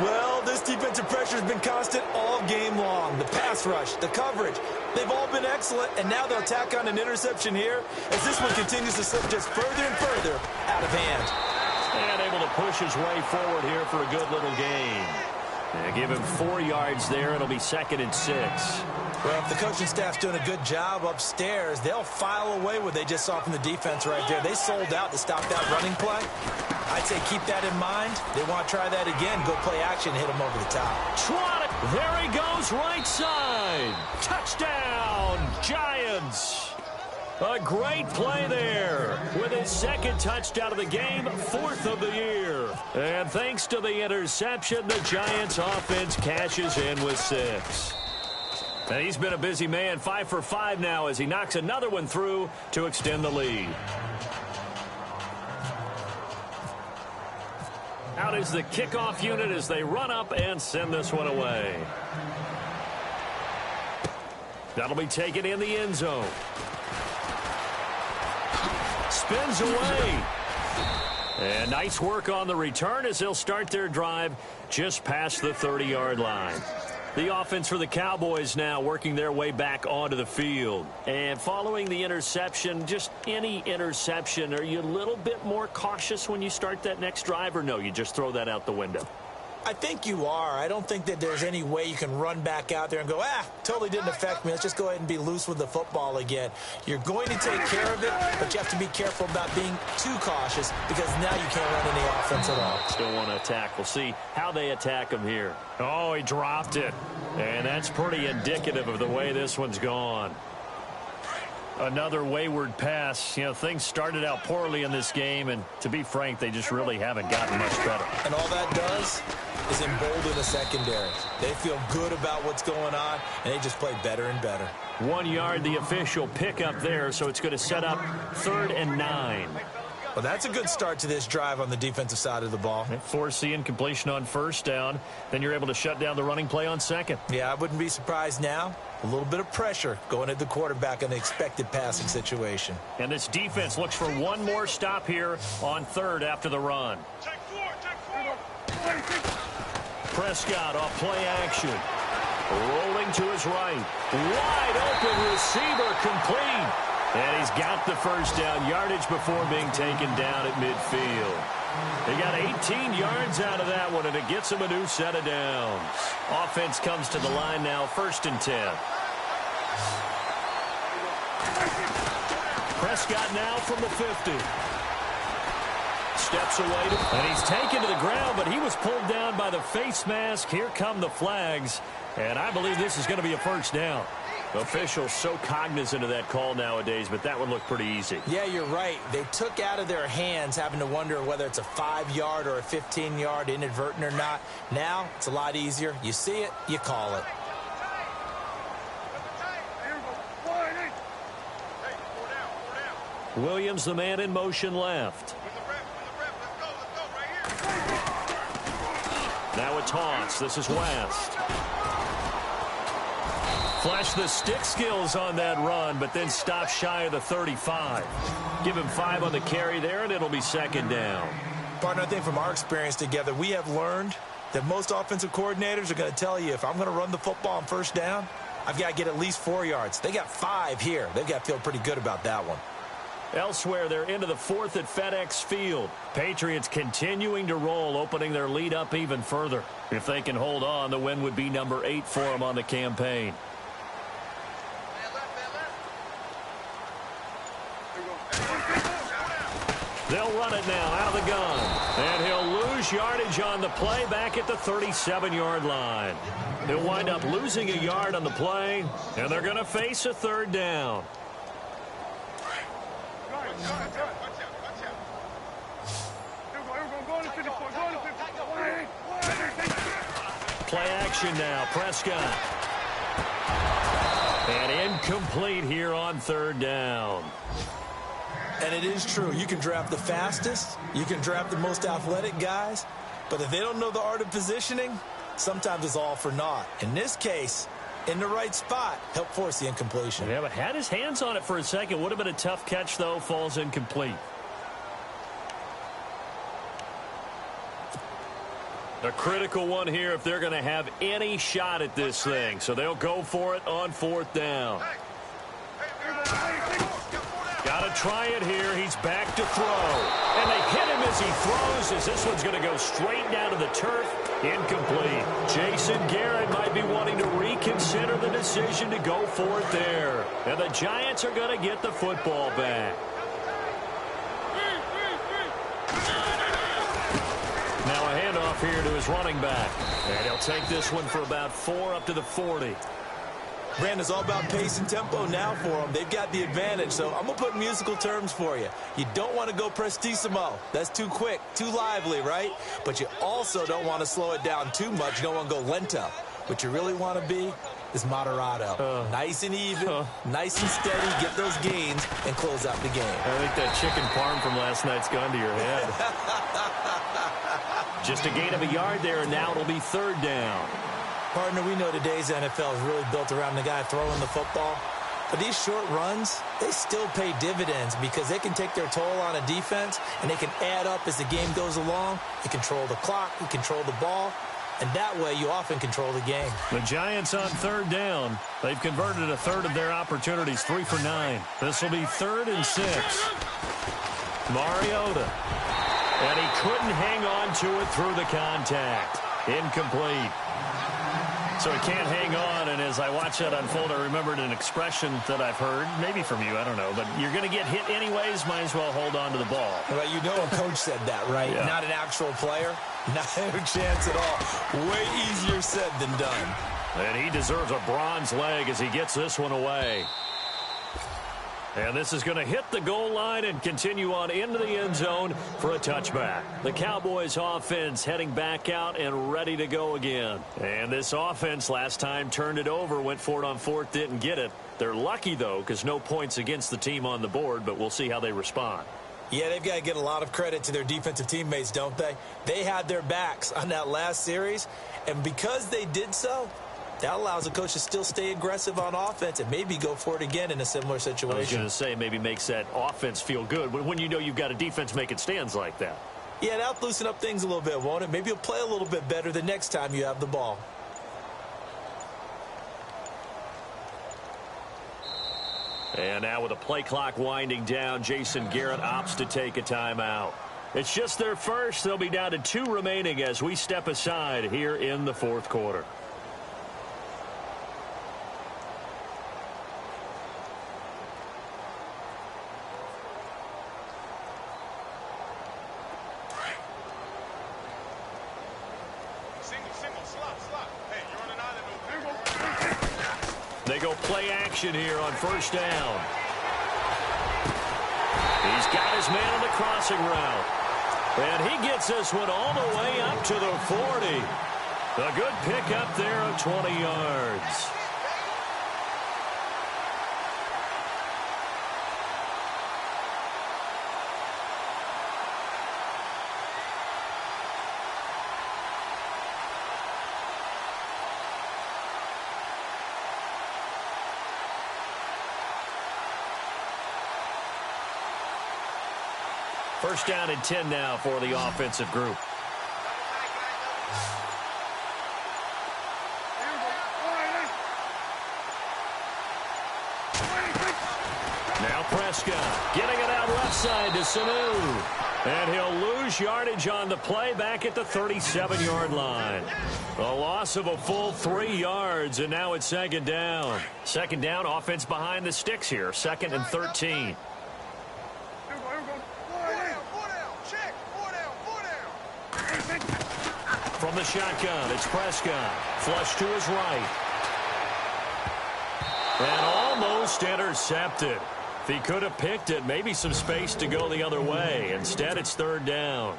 Well, this defensive pressure has been constant all game long. The pass rush, the coverage, they've all been excellent, and now they'll tack on an interception here as this one continues to slip just further and further out of hand. And able to push his way forward here for a good little gain. And give him 4 yards there. It'll be 2nd and 6. Well, if the coaching staff's doing a good job upstairs, they'll file away what they just saw from the defense right there. They sold out to stop that running play. I'd say keep that in mind. They want to try that again. Go play action, hit them over the top. Trot it. There he goes, right side. Touchdown, Giants. A great play there with his 2nd touchdown of the game, 4th of the year. And thanks to the interception, the Giants offense cashes in with 6. And he's been a busy man, 5 for 5 now as he knocks another one through to extend the lead. Out is the kickoff unit as they run up and send this one away. That'll be taken in the end zone. Spins away. And nice work on the return as they'll start their drive just past the 30-yard line. The offense for the Cowboys now working their way back onto the field. And following the interception, just any interception, are you a little bit more cautious when you start that next drive, or no, you just throw that out the window? I think you are. I don't think that there's any way you can run back out there and go, totally didn't affect me. Let's just go ahead and be loose with the football again. You're going to take care of it, but you have to be careful about being too cautious because now you can't run any offense at all. Still want to attack. We'll see how they attack him here. Oh, he dropped it. And that's pretty indicative of the way this one's gone. Another wayward pass. You know, things started out poorly in this game, and to be frank, they just really haven't gotten much better. And all that does is embolden the secondary. They feel good about what's going on, and they just play better and better. 1 yard, the official pickup there, so it's going to set up 3rd and 9. Well, that's a good start to this drive on the defensive side of the ball. Force the incompletion on 1st down. Then you're able to shut down the running play on 2nd. Yeah, I wouldn't be surprised now. A little bit of pressure going at the quarterback in the expected passing situation. And this defense looks for one more stop here on 3rd after the run. Prescott off play action. Rolling to his right. Wide open receiver complete. And he's got the first down yardage before being taken down at midfield. He got 18 yards out of that one, and it gets him a new set of downs. Offense comes to the line now, 1st and 10. Prescott now from the 50. steps away. And he's taken to the ground, but he was pulled down by the face mask. Here come the flags. And I believe this is going to be a first down. Officials so cognizant of that call nowadays, but that would look pretty easy. Yeah, you're right. They took out of their hands having to wonder whether it's a 5-yard or a 15-yard inadvertent or not. Now, it's a lot easier. You see it, you call it. Williams, the man in motion left. Now it taunts. This is West. Flash the stick skills on that run, but then stop shy of the 35. Give him 5 on the carry there, and it'll be second down. Partner, I think from our experience together, we have learned that most offensive coordinators are going to tell you, if I'm going to run the football on first down, I've got to get at least 4 yards. They got 5 here. They've got to feel pretty good about that one. Elsewhere, they're into the 4th at FedEx Field. Patriots continuing to roll, opening their lead up even further. If they can hold on, the win would be number 8 for them on the campaign. They'll run it now out of the gun. And he'll lose yardage on the play back at the 37-yard line. He'll wind up losing a yard on the play, and they're going to face a third down. Play action now, Prescott. And incomplete here on third down. And it is true. You can draft the fastest. You can draft the most athletic guys. But if they don't know the art of positioning, sometimes it's all for naught. In this case, in the right spot, help force the incompletion. Yeah, but had his hands on it for a second. Would have been a tough catch, though. Falls incomplete. A critical one here if they're going to have any shot at this thing. So they'll go for it on 4th down. Got to try it here. He's back to throw. And they hit him as he throws, as this one's going to go straight down to the turf. Incomplete. Jason Garrett might be wanting to reconsider the decision to go for it there. And the Giants are going to get the football back. Now a handoff here to his running back. And he'll take this one for about 4 up to the 40. Brandon, it's all about pace and tempo now for them. They've got the advantage, so I'm going to put musical terms for you. You don't want to go prestissimo. That's too quick, too lively, right? But you also don't want to slow it down too much. You don't want to go lento. What you really want to be is moderato. Nice and even, nice and steady, get those gains, and close out the game. I think that chicken parm from last night's gone to your head. Just a gain of a yard there, and now it'll be third down. Partner, we know today's NFL is really built around the guy throwing the football. But these short runs, they still pay dividends because they can take their toll on a defense, and they can add up as the game goes along. You control the clock, you control the ball, and that way you often control the game. The Giants on third down. They've converted a third of their opportunities, 3 for 9. This will be 3rd and 6. Mariota. And he couldn't hang on to it through the contact. Incomplete. So he can't hang on, and as I watch that unfold, I remembered an expression that I've heard, maybe from you, I don't know, but you're going to get hit anyways, might as well hold on to the ball. Well, you know a coach said that, right? Yeah. Not an actual player. Not a chance at all. Way easier said than done. And he deserves a bronze leg as he gets this one away. And this is going to hit the goal line and continue on into the end zone for a touchback. The Cowboys offense heading back out and ready to go again. And this offense last time turned it over, went for it on 4th, didn't get it. They're lucky, though, because no points against the team on the board, but we'll see how they respond. Yeah, they've got to get a lot of credit to their defensive teammates, don't they? They had their backs on that last series, and because they did so, that allows the coach to still stay aggressive on offense and maybe go for it again in a similar situation. I was going to say maybe makes that offense feel good when you know you've got a defense making stands like that. Yeah, that'll loosen up things a little bit, won't it? Maybe you'll play a little bit better the next time you have the ball. And now with the play clock winding down, Jason Garrett opts to take a timeout. It's just their first. They'll be down to 2 remaining as we step aside here in the 4th quarter. They go play action here on first down. He's got his man on the crossing route. And he gets this one all the way up to the 40. A good pickup there of 20 yards. First down and 10 now for the offensive group. Now Prescott getting it out left side to Sanu. And he'll lose yardage on the play back at the 37-yard line. A loss of a full 3 yards, and now it's second down. Second down, offense behind the sticks here. Second and 13. From the shotgun, it's Prescott. Flush to his right. And almost intercepted. If he could have picked it, maybe some space to go the other way. Instead, it's third down.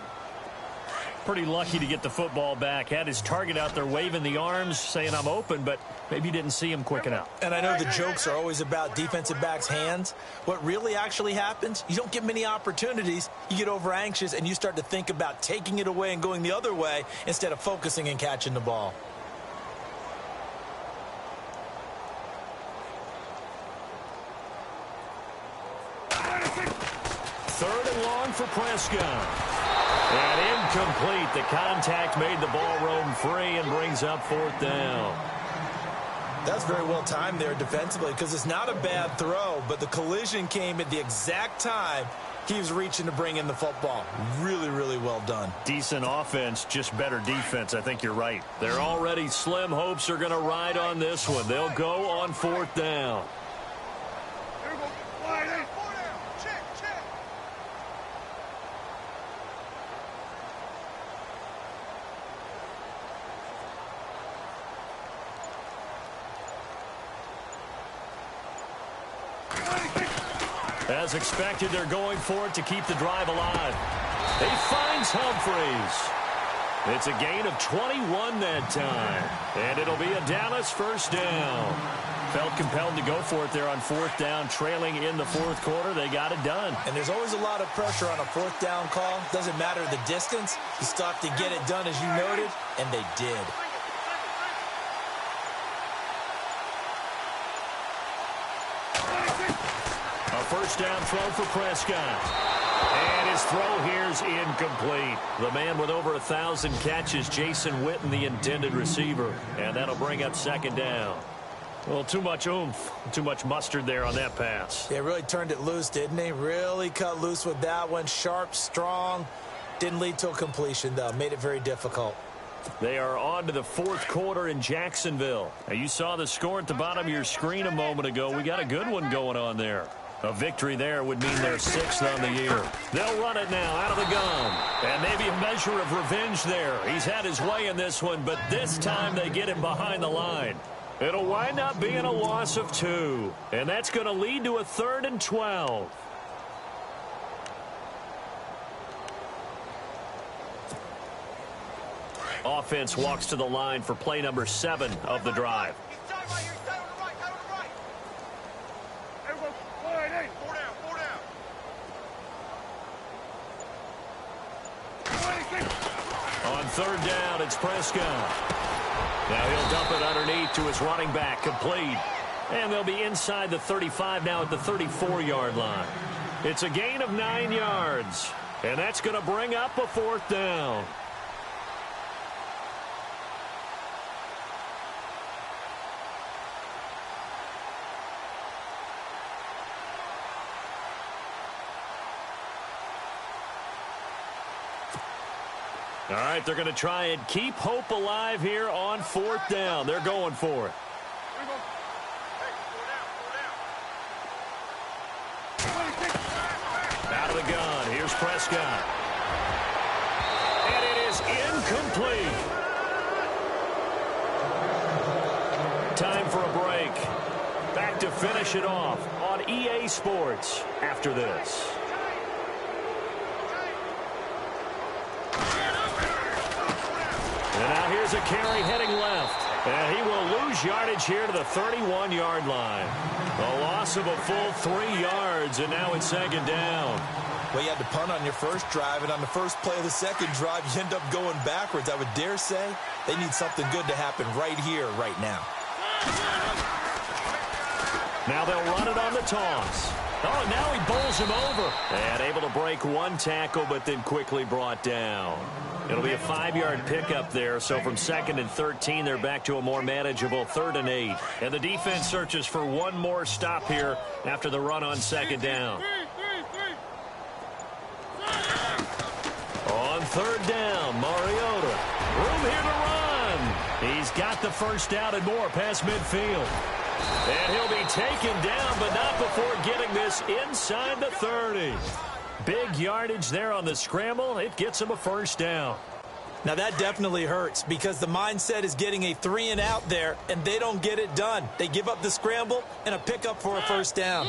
Pretty lucky to get the football back. Had his target out there waving the arms, saying I'm open, but maybe didn't see him quick enough. And I know the jokes are always about defensive backs' hands. What really actually happens, you don't get many opportunities. You get over anxious, and you start to think about taking it away and going the other way instead of focusing and catching the ball. Third and long for Prescott. And incomplete. The contact made the ball roam free and brings up fourth down. That's very well timed there defensively because it's not a bad throw, but the collision came at the exact time he was reaching to bring in the football. Really, really well done. Decent offense, just better defense. I think you're right. They're already slim hopes are going to ride on this one. They'll go on fourth down. As expected, they're going for it to keep the drive alive. He finds Humphreys. It's a gain of 21 that time. And it'll be a Dallas first down. Felt compelled to go for it there on fourth down, trailing in the fourth quarter. They got it done. And there's always a lot of pressure on a fourth down call. Doesn't matter the distance. You still have to get it done, as you noted, and they did. First down throw for Prescott. And his throw here's incomplete. The man with over 1,000 catches, Jason Witten, the intended receiver. And that'll bring up second down. Well, too much oomph, too much mustard there on that pass. They really turned it loose, didn't they? Really cut loose with that one. Sharp, strong. Didn't lead to a completion, though. Made it very difficult. They are on to the fourth quarter in Jacksonville. Now, you saw the score at the bottom of your screen a moment ago. We got a good one going on there. A victory there would mean they're 6th on the year. They'll run it now out of the gun. And maybe a measure of revenge there. He's had his way in this one, but this time they get him behind the line. It'll wind up being a loss of 2. And that's going to lead to a 3rd and 12. Offense walks to the line for play number 7 of the drive. On third down, it's Prescott. Now he'll dump it underneath to his running back, complete. And they'll be inside the 35 now at the 34-yard line. It's a gain of 9 yards. And that's going to bring up a fourth down. All right, they're going to try and keep hope alive here on fourth down. They're going for it. Out of the gun, here's Prescott. And it is incomplete. Time for a break. Back to finish it off on EA Sports after this. And now here's a carry heading left. And he will lose yardage here to the 31-yard line. A loss of a full 3 yards, and now it's second down. Well, you had to punt on your first drive, and on the first play of the second drive, you end up going backwards. I would dare say they need something good to happen right here, right now. Now they'll run it on the toss. Oh, now he bowls him over. And able to break one tackle, but then quickly brought down. It'll be a 5-yard pickup there, so from 2nd and 13, they're back to a more manageable 3rd and 8. And the defense searches for one more stop here after the run on second down. On 3rd down, Mariota. Room here to run. He's got the first down and more past midfield. And he'll be taken down, but not before getting this inside the 30. Big yardage there on the scramble. It gets him a first down. Now that definitely hurts because the mindset is getting a 3 and out there, and they don't get it done. They give up the scramble and a pickup for a first down.